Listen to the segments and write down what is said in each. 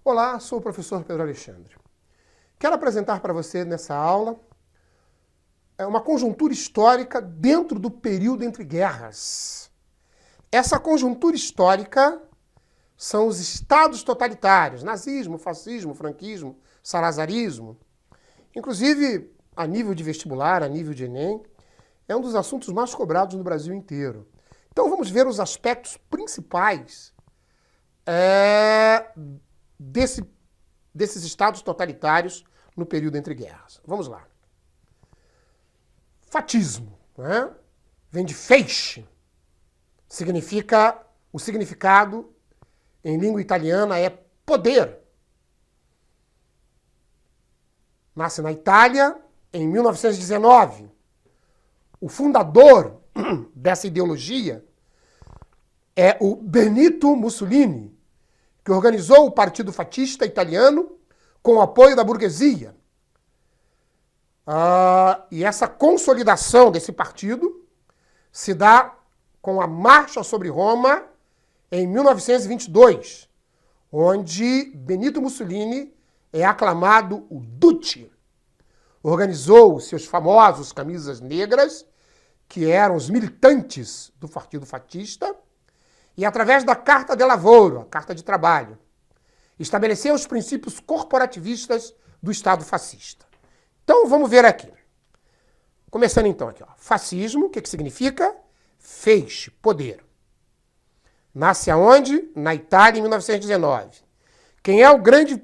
Olá, sou o professor Pedro Alexandre. Quero apresentar para você nessa aula uma conjuntura histórica dentro do período entre guerras. Essa conjuntura histórica são os estados totalitários, nazismo, fascismo, franquismo, salazarismo. Inclusive, a nível de vestibular, a nível de Enem, é um dos assuntos mais cobrados no Brasil inteiro. Então vamos ver os aspectos principais desses estados totalitários no período entre guerras. Vamos lá. Fatismo, né? Vem de feixe. O significado em língua italiana é poder. Nasce na Itália em 1919. O fundador dessa ideologia é o Benito Mussolini, que organizou o Partido Fascista Italiano com o apoio da burguesia. E essa consolidação desse partido se dá com a Marcha sobre Roma em 1922, onde Benito Mussolini é aclamado o Duce. Organizou seus famosos camisas negras, que eram os militantes do Partido Fascista, e através da Carta de Lavoro, a Carta de Trabalho, estabeleceu os princípios corporativistas do Estado fascista. Então vamos ver aqui. Começando então aqui, ó. Fascismo, o que significa? Feixe, poder. Nasce aonde? Na Itália, em 1919. Quem é o grande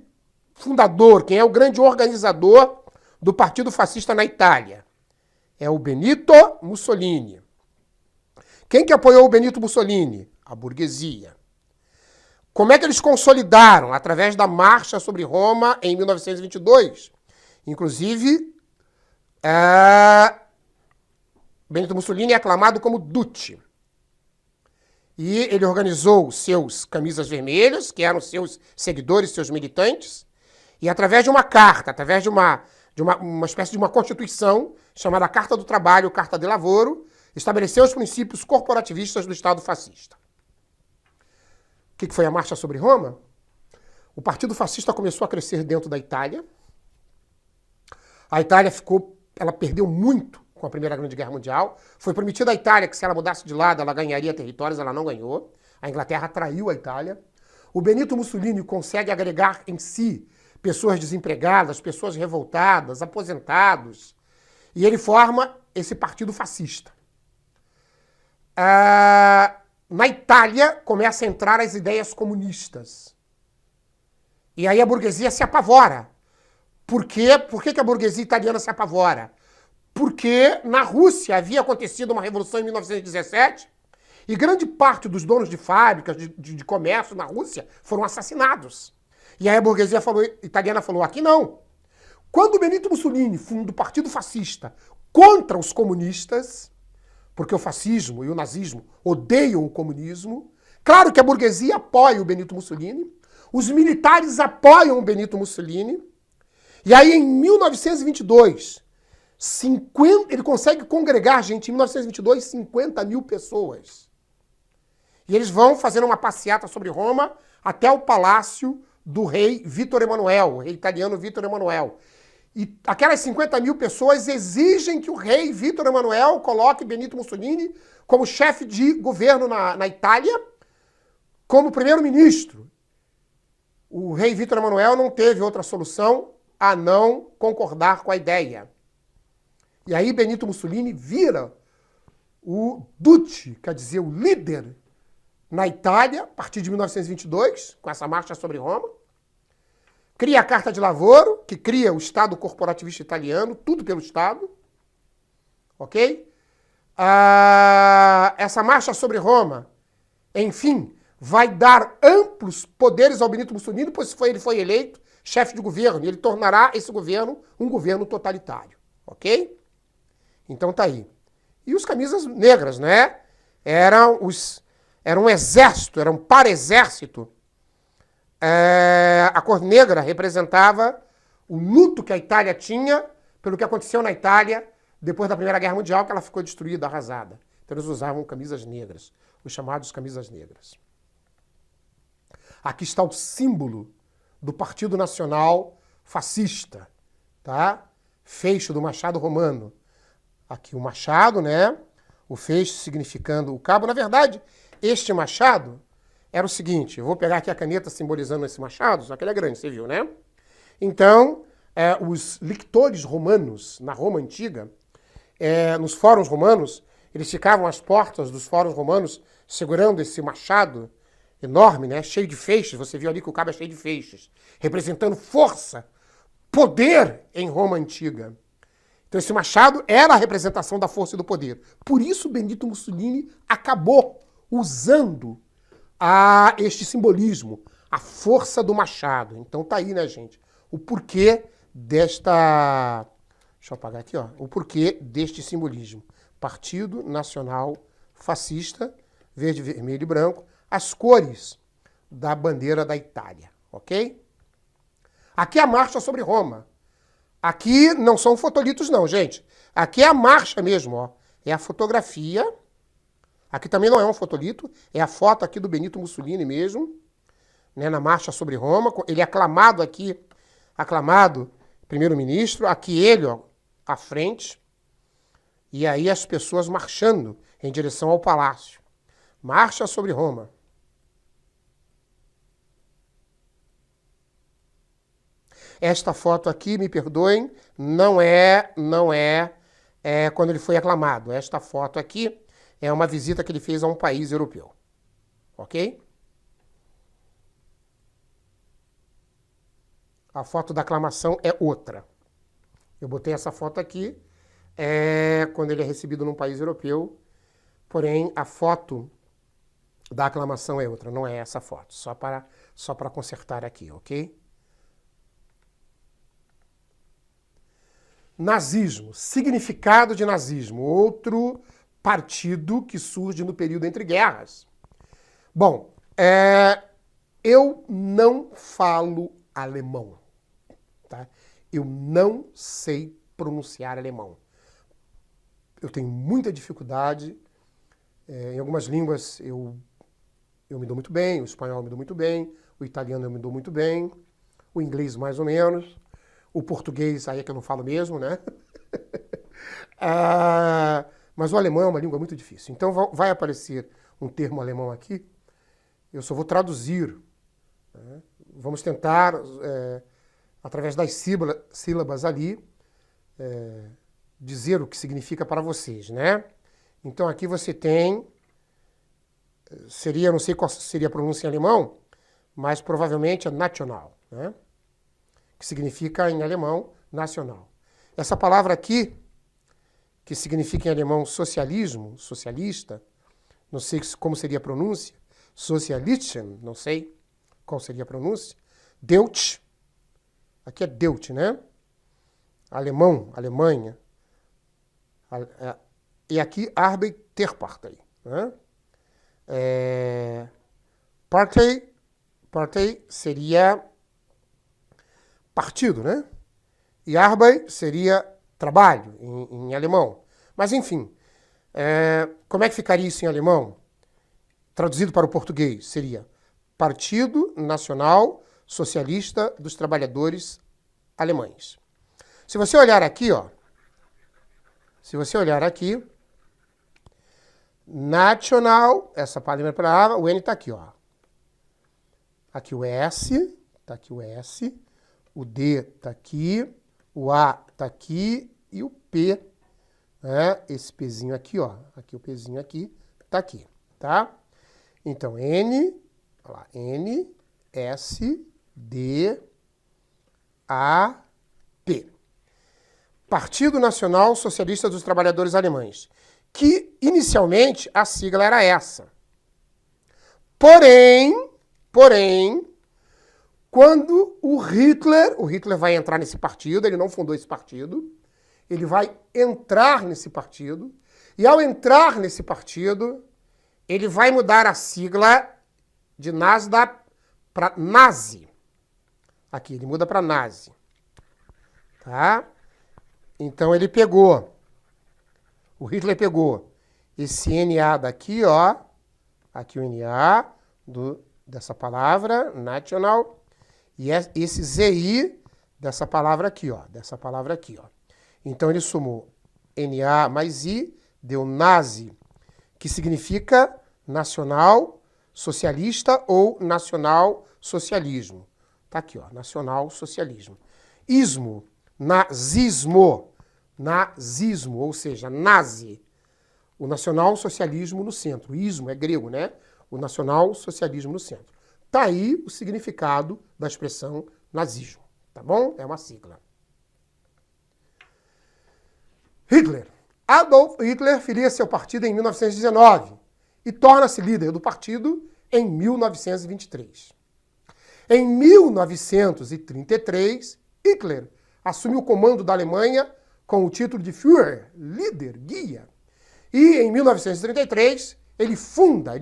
fundador, quem é o grande organizador do Partido Fascista na Itália? É o Benito Mussolini. Quem que apoiou o Benito Mussolini? A burguesia. Como é que eles consolidaram? Através da Marcha sobre Roma em 1922. Inclusive, Benito Mussolini é aclamado como Duce. E ele organizou seus camisas vermelhas, que eram seus seguidores, seus militantes, e através de uma carta, através de uma espécie de uma constituição, chamada Carta do Trabalho, Carta de Lavoro, estabeleceu os princípios corporativistas do Estado fascista. O que foi a Marcha sobre Roma? O Partido Fascista começou a crescer dentro da Itália. A Itália ela perdeu muito com a Primeira Grande Guerra Mundial. Foi prometido à Itália que se ela mudasse de lado, ela ganharia territórios, ela não ganhou. A Inglaterra traiu a Itália. O Benito Mussolini consegue agregar em si pessoas desempregadas, pessoas revoltadas, aposentados. E ele forma esse partido fascista. Na Itália, começa a entrar as ideias comunistas. E aí a burguesia se apavora. Por quê? Por que a burguesia italiana se apavora? Porque na Rússia havia acontecido uma revolução em 1917 e grande parte dos donos de fábricas, de comércio na Rússia foram assassinados. E aí a burguesia italiana falou, aqui não. Quando Benito Mussolini funda o Partido Fascista contra os comunistas, porque o fascismo e o nazismo odeiam o comunismo. Claro que a burguesia apoia o Benito Mussolini, os militares apoiam o Benito Mussolini, e aí em 1922, ele consegue congregar, gente, em 1922, 50 mil pessoas. E eles vão fazendo uma passeata sobre Roma até o palácio do rei Vítor Emanuel, o rei italiano Vítor Emanuel. E aquelas 50 mil pessoas exigem que o rei Vítor Emanuel coloque Benito Mussolini como chefe de governo na Itália, como primeiro-ministro. O rei Vítor Emanuel não teve outra solução a não concordar com a ideia. E aí Benito Mussolini vira o Duce, quer dizer, o líder na Itália, a partir de 1922, com essa marcha sobre Roma. Cria a Carta de Lavoro, que cria o Estado corporativista italiano, tudo pelo Estado. Ok? Essa marcha sobre Roma, enfim, vai dar amplos poderes ao Benito Mussolini, pois ele foi eleito chefe de governo, e ele tornará esse governo um governo totalitário. Ok? Então tá aí. E os camisas negras, né? Era um exército, era um para-exército. A cor negra representava o luto que a Itália tinha pelo que aconteceu na Itália depois da Primeira Guerra Mundial, que ela ficou destruída, arrasada. Então eles usavam camisas negras, os chamados camisas negras. Aqui está o símbolo do Partido Nacional Fascista, tá? Feixe do machado romano. Aqui o machado, né? O feixe significando o cabo. Na verdade, este machado era o seguinte, eu vou pegar aqui a caneta simbolizando esse machado, só que ele é grande, você viu, né? Então, os lictores romanos, na Roma Antiga, nos fóruns romanos, eles ficavam às portas dos fóruns romanos segurando esse machado enorme, né? Cheio de feixes. Você viu ali que o cabo é cheio de feixes, representando força, poder em Roma Antiga. Então esse machado era a representação da força e do poder. Por isso Benito Mussolini acabou usando este simbolismo, a força do machado. Então tá aí, né, gente? O porquê desta... Deixa eu apagar aqui, ó. O porquê deste simbolismo. Partido Nacional Fascista, verde, vermelho e branco, as cores da bandeira da Itália, ok? Aqui é a marcha sobre Roma. Aqui não são fotolitos não, gente. Aqui é a marcha mesmo, ó. É a fotografia. Aqui também não é um fotolito, é a foto aqui do Benito Mussolini mesmo, né, na marcha sobre Roma. Ele é aclamado aqui, aclamado primeiro-ministro. Aqui ele, ó, à frente. E aí as pessoas marchando em direção ao palácio. Marcha sobre Roma. Esta foto aqui, me perdoem, não é quando ele foi aclamado. Esta foto aqui é uma visita que ele fez a um país europeu. Ok? A foto da aclamação é outra. Eu botei essa foto aqui quando ele é recebido num país europeu, porém a foto da aclamação é outra, não é essa foto. Só para consertar aqui, ok? Nazismo, significado de nazismo, outro partido que surge no período entre guerras. Bom, eu não falo alemão, tá? Eu não sei pronunciar alemão. Eu tenho muita dificuldade. Em algumas línguas eu me dou muito bem, o espanhol eu me dou muito bem, o italiano eu me dou muito bem, o inglês mais ou menos, o português aí é que eu não falo mesmo, né? Mas o alemão é uma língua muito difícil. Então vai aparecer um termo alemão aqui, eu só vou traduzir. Né? Vamos tentar, através das sílabas ali, dizer o que significa para vocês, né? Então aqui você tem, não sei qual seria a pronúncia em alemão, mas provavelmente é national, né? Que significa em alemão nacional. Essa palavra aqui, que significa em alemão socialismo, socialista, não sei como seria a pronúncia, Sozialisten, não sei qual seria a pronúncia, Deutsch, aqui é Deutsch, né? Alemão, Alemanha, e aqui Arbeiterpartei, né? Partei seria partido, né? E Arbeit seria trabalho em alemão. Mas enfim, como é que ficaria isso em alemão? Traduzido para o português seria Partido Nacional Socialista dos Trabalhadores Alemães. Se você olhar aqui, ó, Nacional, essa primeira palavra, o N está aqui, ó. Aqui o S, tá aqui o S, o D está aqui, o A está aqui e o P, né? Esse Pzinho aqui, ó. Aqui o Pzinho aqui, está aqui, tá? Então, N, olha lá, N, S, D, A, P. Partido Nacional Socialista dos Trabalhadores Alemães, que inicialmente a sigla era essa. Porém, quando o Hitler vai entrar nesse partido, ele não fundou esse partido, ele vai entrar nesse partido, e ao entrar nesse partido, ele vai mudar a sigla de NASDAQ para Nazi. Aqui, ele muda para Nazi. Tá? Então ele pegou, o Hitler pegou esse NA daqui, ó, aqui o NA dessa palavra, national, E é esse ZI dessa palavra aqui, ó. Dessa palavra aqui, ó. Então ele somou NA mais I, deu nazi, que significa nacional socialista ou nacional socialismo. Tá aqui, ó, nacional socialismo. Ismo, nazismo, nazismo, ou seja, nazi. O nacional socialismo no centro. Ismo é grego, né? O nacional socialismo no centro. Tá aí o significado da expressão nazismo, tá bom? É uma sigla. Hitler. Adolf Hitler filia-se ao partido em 1919 e torna-se líder do partido em 1923. Em 1933, Hitler assume o comando da Alemanha com o título de Führer, líder, guia. E em 1933, ele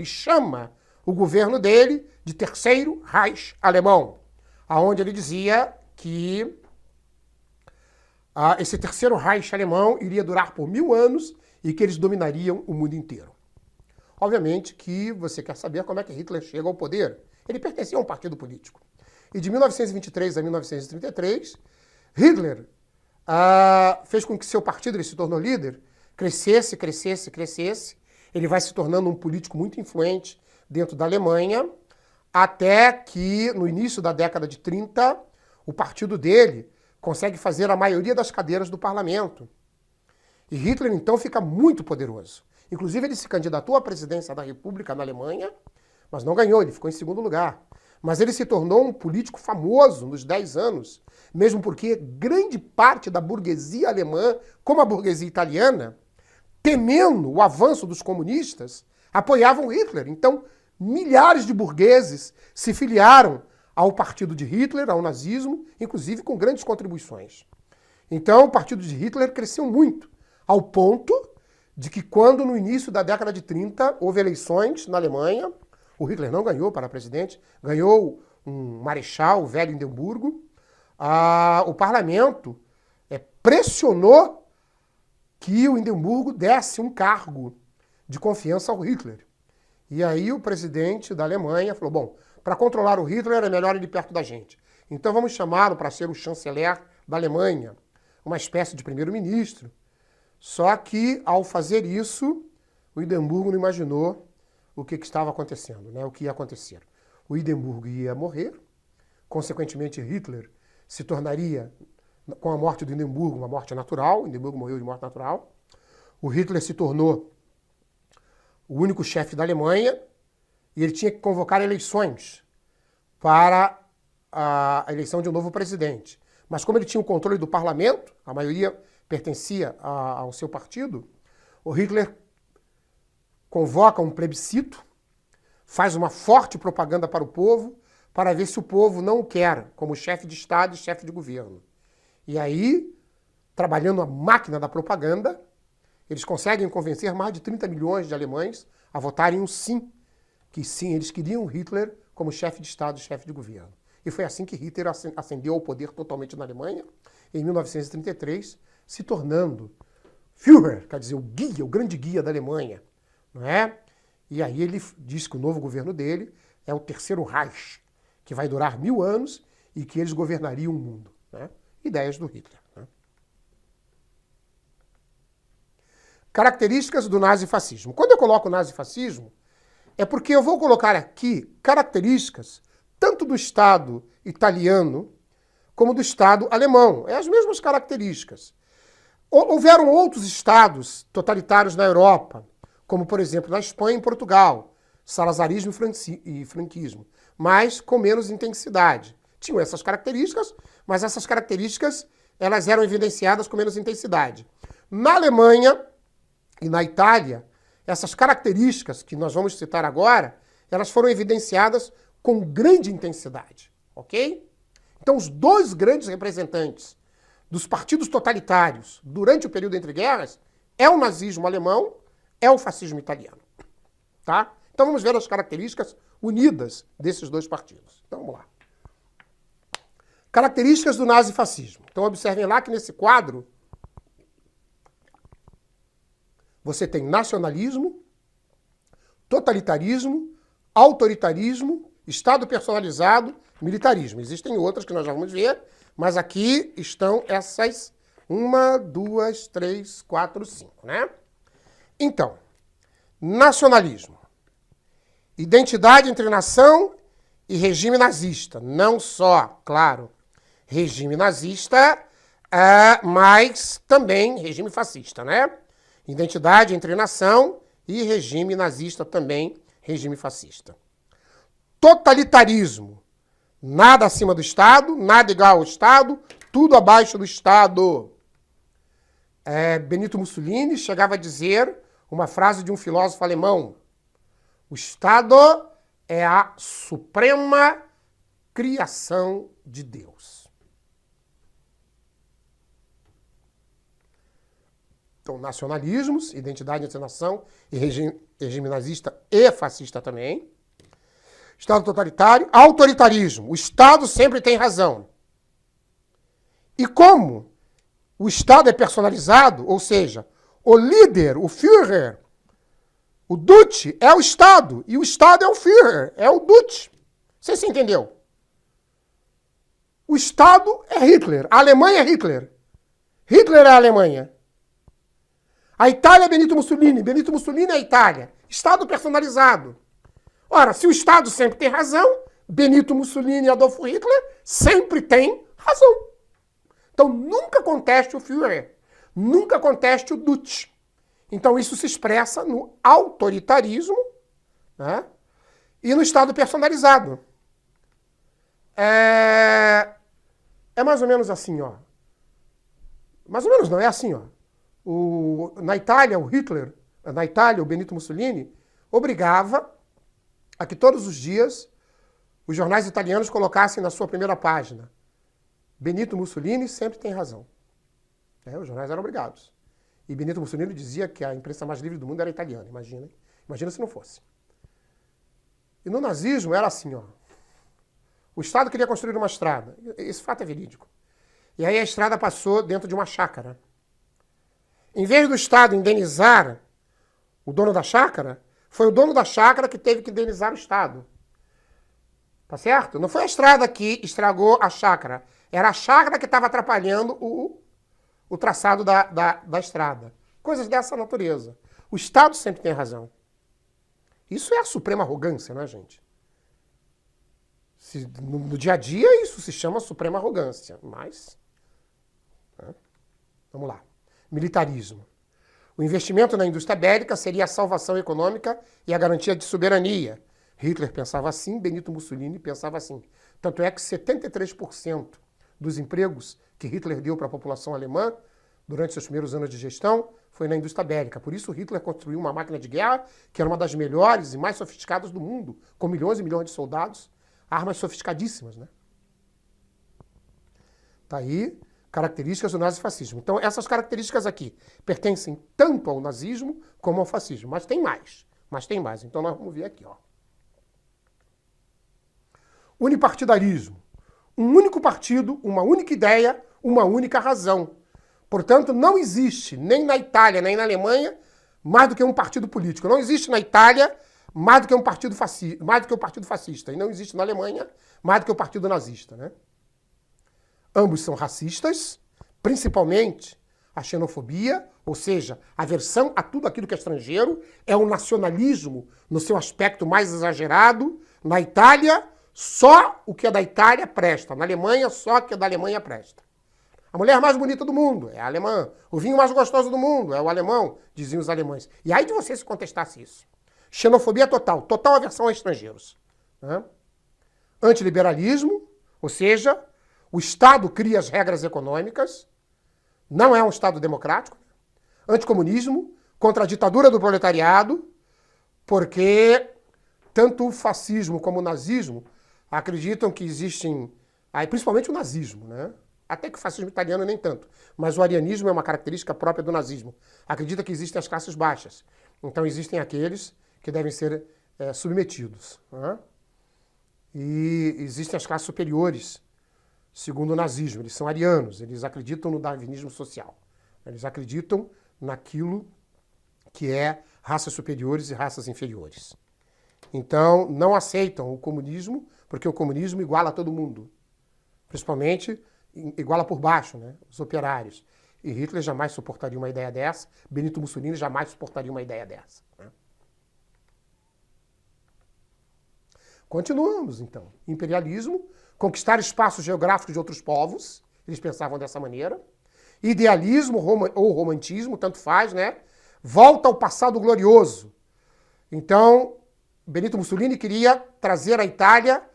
chama o governo dele de Terceiro Reich Alemão, aonde ele dizia que esse Terceiro Reich Alemão iria durar por 1000 anos e que eles dominariam o mundo inteiro. Obviamente que você quer saber como é que Hitler chega ao poder. Ele pertencia a um partido político. E de 1923 a 1933, Hitler fez com que seu partido, ele se tornou líder, crescesse. Ele vai se tornando um político muito influente dentro da Alemanha, até que, no início da década de 30, o partido dele consegue fazer a maioria das cadeiras do parlamento. E Hitler, então, fica muito poderoso. Inclusive, ele se candidatou à presidência da República na Alemanha, mas não ganhou, ele ficou em segundo lugar. Mas ele se tornou um político famoso nos 10 anos, mesmo porque grande parte da burguesia alemã, como a burguesia italiana, temendo o avanço dos comunistas, apoiavam Hitler. Então, milhares de burgueses se filiaram ao partido de Hitler, ao nazismo, inclusive com grandes contribuições. Então, o partido de Hitler cresceu muito, ao ponto de que quando, no início da década de 30, houve eleições na Alemanha, o Hitler não ganhou para presidente, ganhou um marechal, o velho Hindenburgo, o parlamento pressionou que o Hindenburgo desse um cargo de confiança ao Hitler. E aí o presidente da Alemanha falou, bom, para controlar o Hitler é melhor ele perto da gente. Então vamos chamá-lo para ser o chanceler da Alemanha, uma espécie de primeiro-ministro. Só que, ao fazer isso, o Hindenburgo não imaginou o que estava acontecendo, né? O que ia acontecer. O Hindenburgo ia morrer, consequentemente Hitler se tornaria, com a morte do Hindenburgo, uma morte natural. O Hindenburgo morreu de morte natural. O Hitler se tornou o único chefe da Alemanha e ele tinha que convocar eleições para a eleição de um novo presidente. Mas como ele tinha o controle do parlamento, a maioria pertencia ao seu partido, o Hitler convoca um plebiscito, faz uma forte propaganda para o povo, para ver se o povo não o quer como chefe de Estado e chefe de governo. E aí, trabalhando a máquina da propaganda, eles conseguem convencer mais de 30 milhões de alemães a votarem um sim, que sim, eles queriam Hitler como chefe de Estado e chefe de governo. E foi assim que Hitler ascendeu ao poder totalmente na Alemanha, em 1933, se tornando Führer, quer dizer, o guia, o grande guia da Alemanha. Não é? E aí ele diz que o novo governo dele é o Terceiro Reich, que vai durar 1000 anos e que eles governariam o mundo. Né? Ideias do Hitler. Né? Características do nazifascismo. Quando eu coloco nazifascismo, é porque eu vou colocar aqui características tanto do Estado italiano como do Estado alemão. É as mesmas características. Houveram outros estados totalitários na Europa, como, por exemplo, na Espanha e em Portugal, salazarismo e franquismo, mas com menos intensidade. Tinham essas características, mas essas características elas eram evidenciadas com menos intensidade. Na Alemanha e na Itália, essas características que nós vamos citar agora, elas foram evidenciadas com grande intensidade, ok? Então, os dois grandes representantes dos partidos totalitários durante o período entre guerras é o nazismo alemão, é o fascismo italiano. Tá? Então vamos ver as características unidas desses dois partidos. Então vamos lá. Características do nazifascismo. Então observem lá que nesse quadro você tem nacionalismo, totalitarismo, autoritarismo, Estado personalizado militarismo. Existem outras que nós já vamos ver, mas aqui estão essas 1, 2, 3, 4, 5, né? Então, nacionalismo. Identidade entre nação e regime nazista. Não só, claro, regime nazista, mas também regime fascista, né? Identidade entre nação e regime nazista também, regime fascista. Totalitarismo. Nada acima do Estado, nada igual ao Estado, tudo abaixo do Estado. Benito Mussolini chegava a dizer uma frase de um filósofo alemão: o Estado é a suprema criação de Deus. Então, nacionalismos, identidade entre nação e regime nazista e fascista também. Estado totalitário, autoritarismo. O Estado sempre tem razão. E como o Estado é personalizado, ou seja, o líder, o Führer, o Duce é o Estado, e o Estado é o Führer, é o Duce. Você se entendeu? O Estado é Hitler, a Alemanha é Hitler. Hitler é a Alemanha. A Itália é Benito Mussolini é a Itália. Estado personalizado. Ora, se o Estado sempre tem razão, Benito Mussolini e Adolf Hitler sempre têm razão. Então, nunca conteste o Führer, nunca conteste o Duce. Então, isso se expressa no autoritarismo, né, e no Estado personalizado. É mais ou menos assim, ó. Mais ou menos não, é assim, ó. Na Itália, o Hitler, na Itália, o Benito Mussolini, obrigava a que todos os dias os jornais italianos colocassem na sua primeira página: Benito Mussolini sempre tem razão. Os jornais eram obrigados. E Benito Mussolini dizia que a imprensa mais livre do mundo era italiana, imagina. Hein? Imagina se não fosse. E no nazismo era assim, ó. O Estado queria construir uma estrada. Esse fato é verídico. E aí a estrada passou dentro de uma chácara. Em vez do Estado indenizar o dono da chácara, foi o dono da chácara que teve que indenizar o Estado. Tá certo? Não foi a estrada que estragou a chácara. Era a chácara que estava atrapalhando o traçado da estrada. Coisas dessa natureza. O Estado sempre tem razão. Isso é a suprema arrogância, né, gente? No dia a dia isso se chama suprema arrogância. Mas, né? Vamos lá. Militarismo. O investimento na indústria bélica seria a salvação econômica e a garantia de soberania. Hitler pensava assim, Benito Mussolini pensava assim. Tanto é que 73% dos empregos que Hitler deu para a população alemã durante seus primeiros anos de gestão foi na indústria bélica. Por isso Hitler construiu uma máquina de guerra que era uma das melhores e mais sofisticadas do mundo, com milhões e milhões de soldados, armas sofisticadíssimas, né? Tá aí características do nazifascismo. Então, essas características aqui pertencem tanto ao nazismo como ao fascismo. Mas tem mais. Então, nós vamos ver aqui, ó. Unipartidarismo. Um único partido, uma única ideia, uma única razão. Portanto, não existe, nem na Itália, nem na Alemanha, mais do que um partido político. Não existe na Itália mais do que um partido fascista, E não existe na Alemanha mais do que o partido nazista, né? Ambos são racistas, principalmente a xenofobia, ou seja, a aversão a tudo aquilo que é estrangeiro, é o nacionalismo no seu aspecto mais exagerado. Na Itália, só o que é da Itália presta. Na Alemanha, só o que é da Alemanha presta. A mulher mais bonita do mundo é a alemã. O vinho mais gostoso do mundo é o alemão, diziam os alemães. E aí de você se contestasse isso. Xenofobia total, total aversão a estrangeiros. Né? Antiliberalismo, ou seja, o Estado cria as regras econômicas, não é um Estado democrático. Anticomunismo, contra a ditadura do proletariado, porque tanto o fascismo como o nazismo acreditam que existem, principalmente o nazismo, né? Até que o fascismo italiano nem tanto, mas o arianismo é uma característica própria do nazismo. Acredita que existem as classes baixas, então existem aqueles que devem ser submetidos. Né? E existem as classes superiores, segundo o nazismo. Eles são arianos, eles acreditam no darwinismo social. Eles acreditam naquilo que é raças superiores e raças inferiores. Então, não aceitam o comunismo porque o comunismo iguala todo mundo. Principalmente, iguala por baixo, né? Os operários. E Hitler jamais suportaria uma ideia dessa, Benito Mussolini jamais suportaria uma ideia dessa. Né? Continuamos, então. Imperialismo, conquistar espaços geográficos de outros povos, eles pensavam dessa maneira. Idealismo ou romantismo, tanto faz, né? Volta ao passado glorioso. Então, Benito Mussolini queria trazer a Itália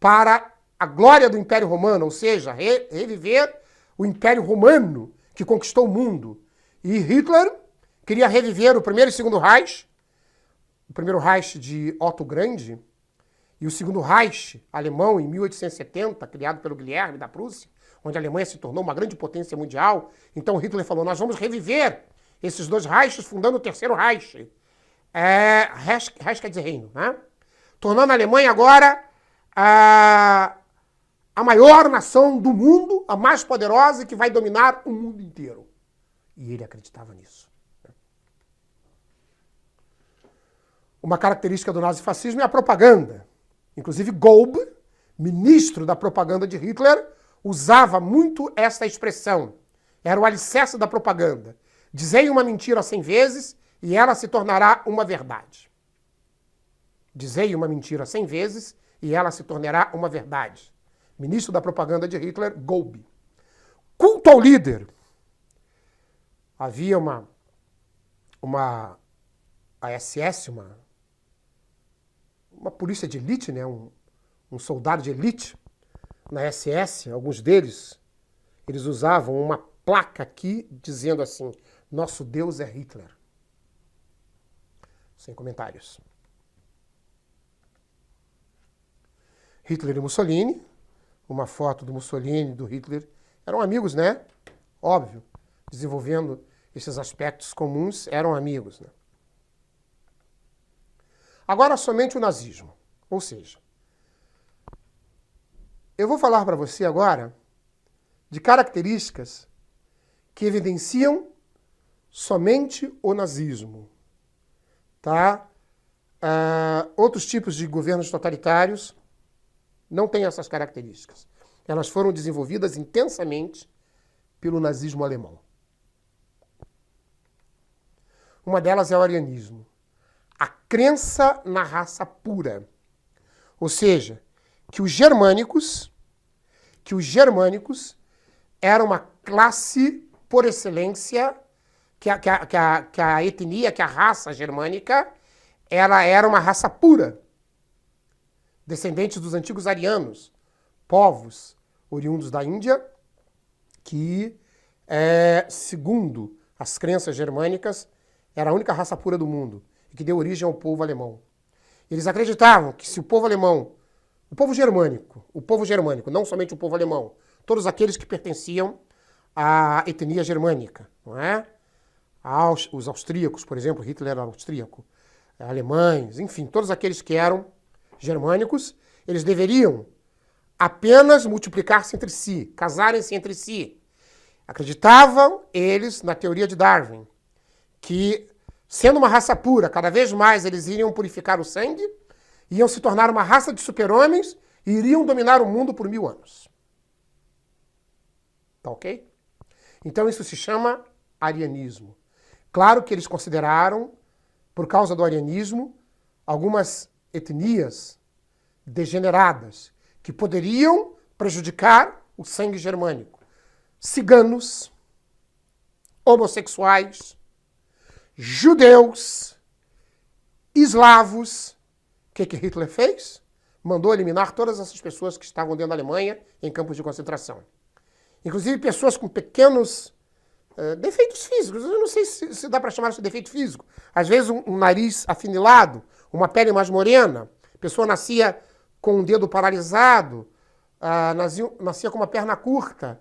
para a glória do Império Romano, ou seja, reviver o Império Romano que conquistou o mundo. E Hitler queria reviver o primeiro e segundo Reich, o primeiro Reich de Otto Grande, e o segundo Reich alemão em 1870, criado pelo Guilherme da Prússia, onde a Alemanha se tornou uma grande potência mundial. Então Hitler falou, nós vamos reviver esses dois Reiches, fundando o terceiro Reich. Reich quer dizer reino, né? Tornando a Alemanha agora a maior nação do mundo, a mais poderosa e que vai dominar o mundo inteiro. E ele acreditava nisso. Uma característica do nazifascismo é a propaganda. Inclusive Goebbels, ministro da propaganda de Hitler, usava muito essa expressão. Era o alicerce da propaganda. Dizei uma mentira 100 vezes e ela se tornará uma verdade. Dizei uma mentira 100 vezes e ela se tornará uma verdade. Ministro da propaganda de Hitler, Goebbels. Culto ao líder. Havia a SS, uma polícia de elite, né? um soldado de elite na SS, alguns deles, eles usavam uma placa aqui dizendo assim, nosso Deus é Hitler. Sem comentários. Hitler e Mussolini, uma foto do Mussolini e do Hitler, eram amigos, né? Óbvio, desenvolvendo esses aspectos comuns, eram amigos, né? Agora somente o nazismo, ou seja, eu vou falar para você agora de características que evidenciam somente o nazismo, tá? Outros tipos de governos totalitários não têm essas características. Elas foram desenvolvidas intensamente pelo nazismo alemão. Uma delas é o arianismo. A crença na raça pura. Ou seja, que os germânicos eram uma classe por excelência, que a etnia, que a raça germânica, ela era uma raça pura. Descendentes dos antigos arianos, povos oriundos da Índia, que, segundo as crenças germânicas, era a única raça pura do mundo e que deu origem ao povo alemão. Eles acreditavam que se o povo alemão, o povo germânico, não somente o povo alemão, todos aqueles que pertenciam à etnia germânica, não é? Os austríacos, por exemplo, Hitler era austríaco, alemães, enfim, todos aqueles que eram germânicos, eles deveriam apenas multiplicar-se entre si, casarem-se entre si. Acreditavam eles na teoria de Darwin, que, sendo uma raça pura, cada vez mais eles iriam purificar o sangue, iam se tornar uma raça de super-homens e iriam dominar o mundo por 1000 anos. Tá ok? Então isso se chama arianismo. Claro que eles consideraram, por causa do arianismo, algumas etnias degeneradas que poderiam prejudicar o sangue germânico. Ciganos, homossexuais, judeus, eslavos. O que Hitler fez? Mandou eliminar todas essas pessoas que estavam dentro da Alemanha em campos de concentração. Inclusive pessoas com pequenos defeitos físicos. Eu não sei se dá para chamar isso de defeito físico. Às vezes um nariz afinilado, uma pele mais morena, a pessoa nascia com um dedo paralisado, nascia com uma perna curta,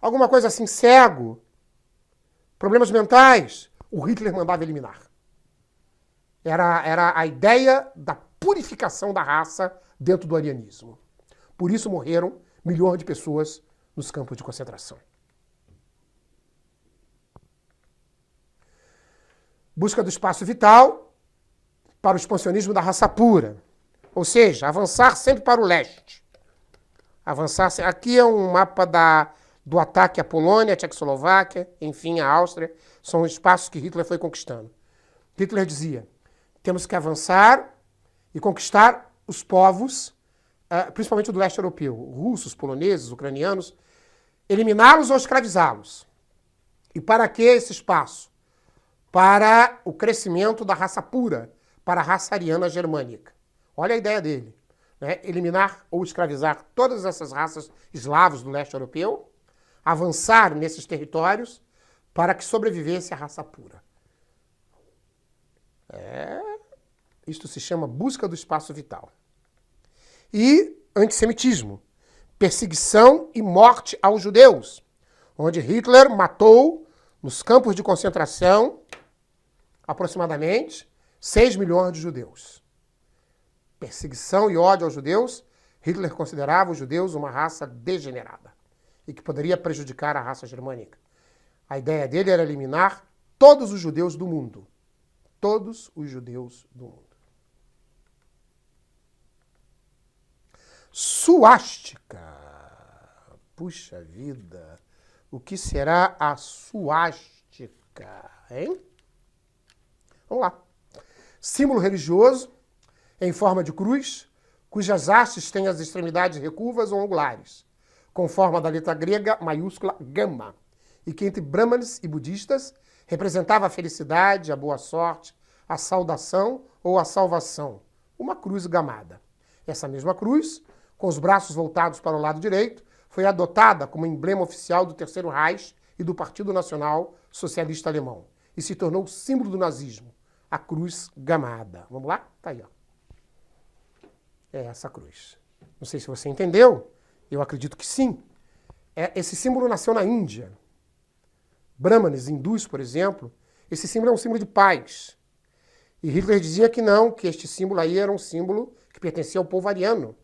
alguma coisa assim, cego, problemas mentais. O Hitler mandava eliminar. Era a ideia da purificação da raça dentro do arianismo. Por isso morreram milhões de pessoas nos campos de concentração. Busca do espaço vital para o expansionismo da raça pura. Ou seja, avançar sempre para o leste. Aqui é um mapa do ataque à Polônia, à Tchecoslováquia, enfim, à Áustria. São espaços que Hitler foi conquistando. Hitler dizia, temos que avançar e conquistar os povos, principalmente do leste europeu, russos, poloneses, ucranianos, eliminá-los ou escravizá-los. E para que esse espaço? Para o crescimento da raça pura, para a raça ariana germânica. Olha a ideia dele. Né? Eliminar ou escravizar todas essas raças eslavos do leste europeu, avançar nesses territórios para que sobrevivesse a raça pura. Isto se chama busca do espaço vital. E antissemitismo, perseguição e morte aos judeus, onde Hitler matou nos campos de concentração aproximadamente 6 milhões de judeus. Perseguição e ódio aos judeus, Hitler considerava os judeus uma raça degenerada e que poderia prejudicar a raça germânica. A ideia dele era eliminar todos os judeus do mundo. Todos os judeus do mundo. Suástica. Puxa vida. O que será a suástica, hein? Vamos lá. Símbolo religioso em forma de cruz, cujas hastes têm as extremidades recurvas ou angulares, com forma da letra grega maiúscula gama, e que entre brahmanes e budistas representava a felicidade, a boa sorte, a saudação ou a salvação, uma cruz gamada. Essa mesma cruz, com os braços voltados para o lado direito, foi adotada como emblema oficial do Terceiro Reich e do Partido Nacional Socialista Alemão, e se tornou símbolo do nazismo, a cruz gamada. Vamos lá? Tá aí, ó. É essa cruz. Não sei se você entendeu, eu acredito que sim. Esse símbolo nasceu na Índia. Brahmanes, hindus, por exemplo, esse símbolo é um símbolo de paz. E Hitler dizia que não, que este símbolo aí era um símbolo que pertencia ao povo ariano.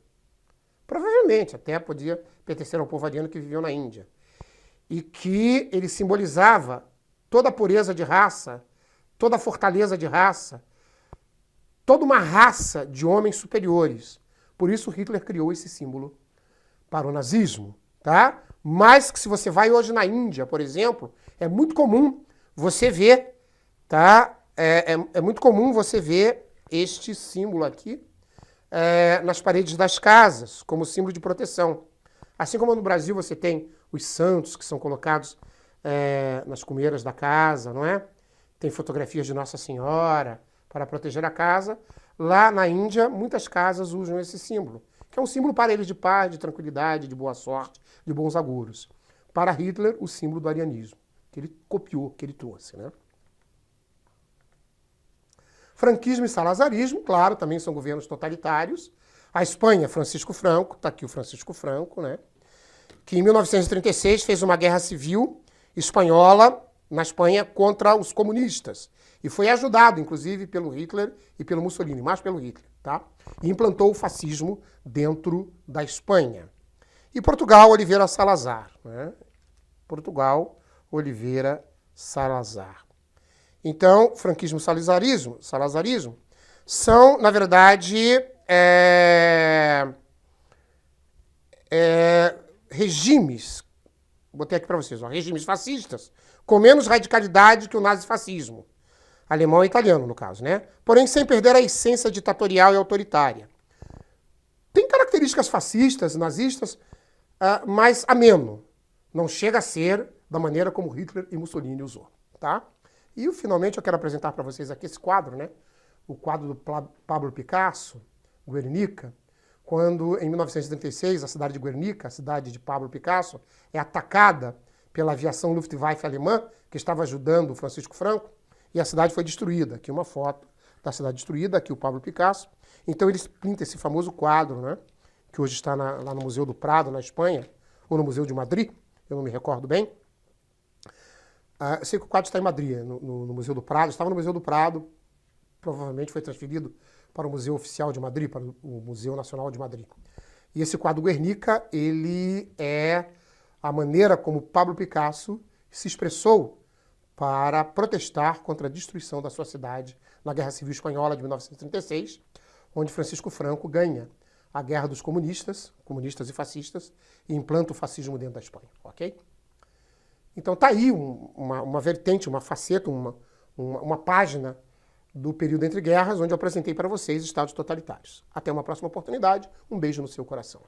Provavelmente até podia pertencer ao povo ariano que viveu na Índia. E que ele simbolizava toda a pureza de raça, toda a fortaleza de raça, toda uma raça de homens superiores. Por isso Hitler criou esse símbolo para o nazismo, tá? Mas que se você vai hoje na Índia, por exemplo, é muito comum você ver, tá? É muito comum você ver este símbolo aqui nas paredes das casas, como símbolo de proteção. Assim como no Brasil você tem os santos que são colocados nas cumeiras da casa, não é? Tem fotografias de Nossa Senhora para proteger a casa. Lá na Índia, muitas casas usam esse símbolo, que é um símbolo para eles de paz, de tranquilidade, de boa sorte, de bons augúrios. Para Hitler, o símbolo do arianismo, que ele copiou, que ele trouxe, né? Franquismo e salazarismo, claro, também são governos totalitários. A Espanha, Francisco Franco, está aqui o Francisco Franco, né? Que em 1936 fez uma guerra civil espanhola na Espanha contra os comunistas. E foi ajudado, inclusive, pelo Hitler e pelo Mussolini, mais pelo Hitler, tá? E implantou o fascismo dentro da Espanha. E Portugal, Oliveira Salazar, né? Portugal, Oliveira Salazar. Então, franquismo e salazarismo são, na verdade, regimes, botei aqui para vocês, ó, regimes fascistas com menos radicalidade que o nazifascismo, alemão e italiano, no caso, né? Porém, sem perder a essência ditatorial e autoritária. Tem características fascistas, nazistas, mas ameno. Não chega a ser da maneira como Hitler e Mussolini usou, tá? E, finalmente, eu quero apresentar para vocês aqui esse quadro, né? O quadro do Pablo Picasso, Guernica, quando, em 1936, a cidade de Guernica, a cidade de Pablo Picasso, é atacada pela aviação Luftwaffe alemã, que estava ajudando o Francisco Franco, e a cidade foi destruída. Aqui uma foto da cidade destruída, aqui o Pablo Picasso. Então ele pinta esse famoso quadro, né? Que hoje está lá no Museu do Prado, na Espanha, ou no Museu de Madrid, eu não me recordo bem. Eu sei que o quadro está em Madrid, no Museu do Prado. Estava no Museu do Prado, provavelmente foi transferido para o Museu Oficial de Madrid, para o Museu Nacional de Madrid. E esse quadro Guernica, ele é a maneira como Pablo Picasso se expressou para protestar contra a destruição da sua cidade na Guerra Civil Espanhola de 1936, onde Francisco Franco ganha a guerra dos comunistas e fascistas, e implanta o fascismo dentro da Espanha, ok? Então tá aí uma vertente, uma faceta, uma página do período entre guerras, onde eu apresentei para vocês estados totalitários. Até uma próxima oportunidade, um beijo no seu coração.